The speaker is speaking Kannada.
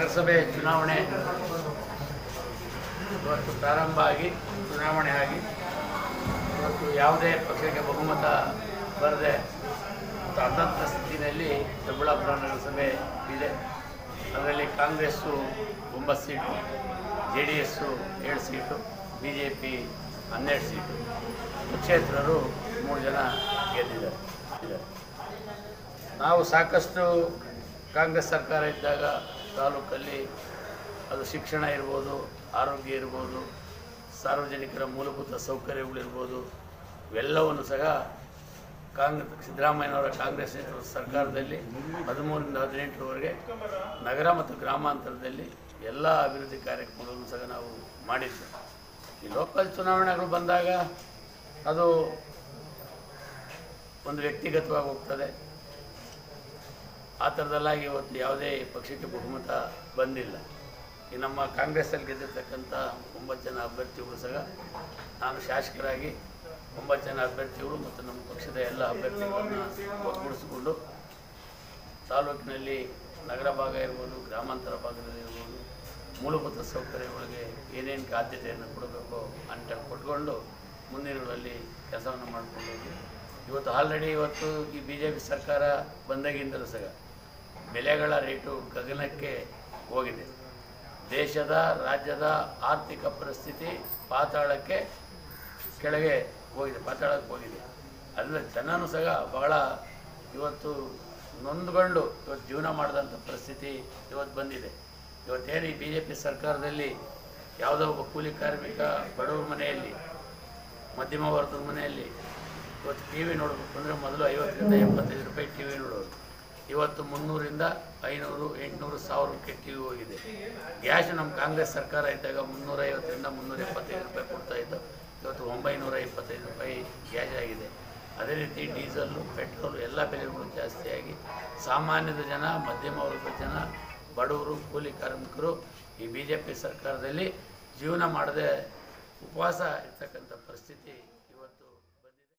ನಗರಸಭೆ ಚುನಾವಣೆ ಇವತ್ತು ಪ್ರಾರಂಭ ಆಗಿ ಚುನಾವಣೆ ಆಗಿ ಇವತ್ತು ಯಾವುದೇ ಪಕ್ಷಕ್ಕೆ ಬಹುಮತ ಬರದೆ ಅತಂತ್ರ ಸ್ಥಿತಿಯಲ್ಲಿ ದೊಡ್ಡಬಳ್ಳಾಪುರ ನಗರಸಭೆ ಇದೆ. ಅದರಲ್ಲಿ Congress 9 seat, JDS 7 seat, BJP 12 seat, ಪಕ್ಷೇತರರು 3 ಜನ ಗೆದ್ದಿದ್ದಾರೆ. ನಾವು ಸಾಕಷ್ಟು ಕಾಂಗ್ರೆಸ್ ಸರ್ಕಾರ ಇದ್ದಾಗ ತಾಲೂಕಲ್ಲಿ ಅದು ಶಿಕ್ಷಣ ಇರ್ಬೋದು, ಆರೋಗ್ಯ ಇರ್ಬೋದು, ಸಾರ್ವಜನಿಕರ ಮೂಲಭೂತ ಸೌಕರ್ಯಗಳಿರ್ಬೋದು, ಇವೆಲ್ಲವನ್ನು ಸಹ ಸಿದ್ದರಾಮಯ್ಯನವರ ಕಾಂಗ್ರೆಸ್ ಸರ್ಕಾರದಲ್ಲಿ 13ರಿಂದ 18ರವರೆಗೆ ನಗರ ಮತ್ತು ಗ್ರಾಮಾಂತರದಲ್ಲಿ ಎಲ್ಲ ಅಭಿವೃದ್ಧಿ ಕಾರ್ಯಕ್ರಮಗಳನ್ನು ಸಹ ನಾವು ಮಾಡಿದ್ವಿ. ಈ ಲೋಕಲ್ ಚುನಾವಣೆಗಳು ಬಂದಾಗ ಅದು ಒಂದು ವ್ಯಕ್ತಿಗತವಾಗಿ ಹೋಗ್ತದೆ. ಆ ಥರದಲ್ಲಾಗಿ ಇವತ್ತು ಯಾವುದೇ ಪಕ್ಷಕ್ಕೆ ಬಹುಮತ ಬಂದಿಲ್ಲ. ಈ ನಮ್ಮ ಕಾಂಗ್ರೆಸ್ಸಲ್ಲಿ ಗೆದ್ದಿರ್ತಕ್ಕಂಥ 9 ಜನ ಅಭ್ಯರ್ಥಿಗಳು ಸಹ ನಾನು ಶಾಸಕರಾಗಿ 9 ಜನ ಅಭ್ಯರ್ಥಿಗಳು ಮತ್ತು ನಮ್ಮ ಪಕ್ಷದ ಎಲ್ಲ ಅಭ್ಯರ್ಥಿಗಳನ್ನು ಒಗ್ಗೂಡಿಸಿಕೊಂಡು ತಾಲೂಕಿನಲ್ಲಿ ನಗರ ಭಾಗ ಇರ್ಬೋದು, ಗ್ರಾಮಾಂತರ ಭಾಗದಲ್ಲಿ ಇರ್ಬೋದು, ಮೂಲಭೂತ ಸೌಕರ್ಯಗಳಿಗೆ ಏನೇನು ಆದ್ಯತೆಯನ್ನು ಕೊಡಬೇಕು ಅಂತ ಕೊಟ್ಕೊಂಡು ಮುಂದಿನಗಳಲ್ಲಿ ಕೆಲಸವನ್ನು ಮಾಡಿಕೊಂಡು ಹೋಗಿ ಇವತ್ತು ಆಲ್ರೆಡಿ ಈ BJP ಸರ್ಕಾರ ಬಂದಾಗಿಂದಲೂ ಸಹ ಬೆಲೆಗಳ ರೇಟು ಗಗನಕ್ಕೆ ಹೋಗಿದೆ. ದೇಶದ ರಾಜ್ಯದ ಆರ್ಥಿಕ ಪರಿಸ್ಥಿತಿ ಪಾತಾಳಕ್ಕೆ ಹೋಗಿದೆ. ಅದರಿಂದ ಜನನೂ ಸಹ ಬಹಳ ಇವತ್ತು ನೊಂದ್ಕೊಂಡು ಇವತ್ತು ಜೀವನ ಮಾಡಿದಂಥ ಪರಿಸ್ಥಿತಿ ಇವತ್ತು ಬಂದಿದೆ. ಇವತ್ತೇನು ಈ BJP ಸರ್ಕಾರದಲ್ಲಿ ಯಾವುದೋ ಒಬ್ಬ ಕೂಲಿ ಕಾರ್ಮಿಕ ಬಡವರ ಮನೆಯಲ್ಲಿ, ಮಧ್ಯಮ ವರ್ಗದ ಮನೆಯಲ್ಲಿ ಇವತ್ತು TV ನೋಡಬೇಕು ಅಂದರೆ ಮೊದಲು 50ರಿಂದ 75 ರೂಪಾಯಿ TV ನೋಡೋರು. ಇವತ್ತು 300ರಿಂದ 500, 800, 1000ಕ್ಕೆ TV ಹೋಗಿದೆ. ಗ್ಯಾಸ್ ನಮ್ಮ ಕಾಂಗ್ರೆಸ್ ಸರ್ಕಾರ ಇದ್ದಾಗ 350ರಿಂದ 375 ರೂಪಾಯಿ ಕೊಡ್ತಾಯಿದ್ದು, ಇವತ್ತು 925 ರೂಪಾಯಿ ಗ್ಯಾಸ್ ಆಗಿದೆ. ಅದೇ ರೀತಿ ಡೀಸೆಲ್ಲು, ಪೆಟ್ರೋಲು ಎಲ್ಲ ಬೆಲೆಗಳು ಜಾಸ್ತಿಯಾಗಿ ಸಾಮಾನ್ಯದ ಜನ, ಮಧ್ಯಮ ವರ್ಗದ ಜನ, ಬಡವರು, ಕೂಲಿ ಕಾರ್ಮಿಕರು ಈ BJP ಸರ್ಕಾರದಲ್ಲಿ ಜೀವನ ಮಾಡದೆ ಉಪವಾಸ ಇರ್ತಕ್ಕಂಥ ಪರಿಸ್ಥಿತಿ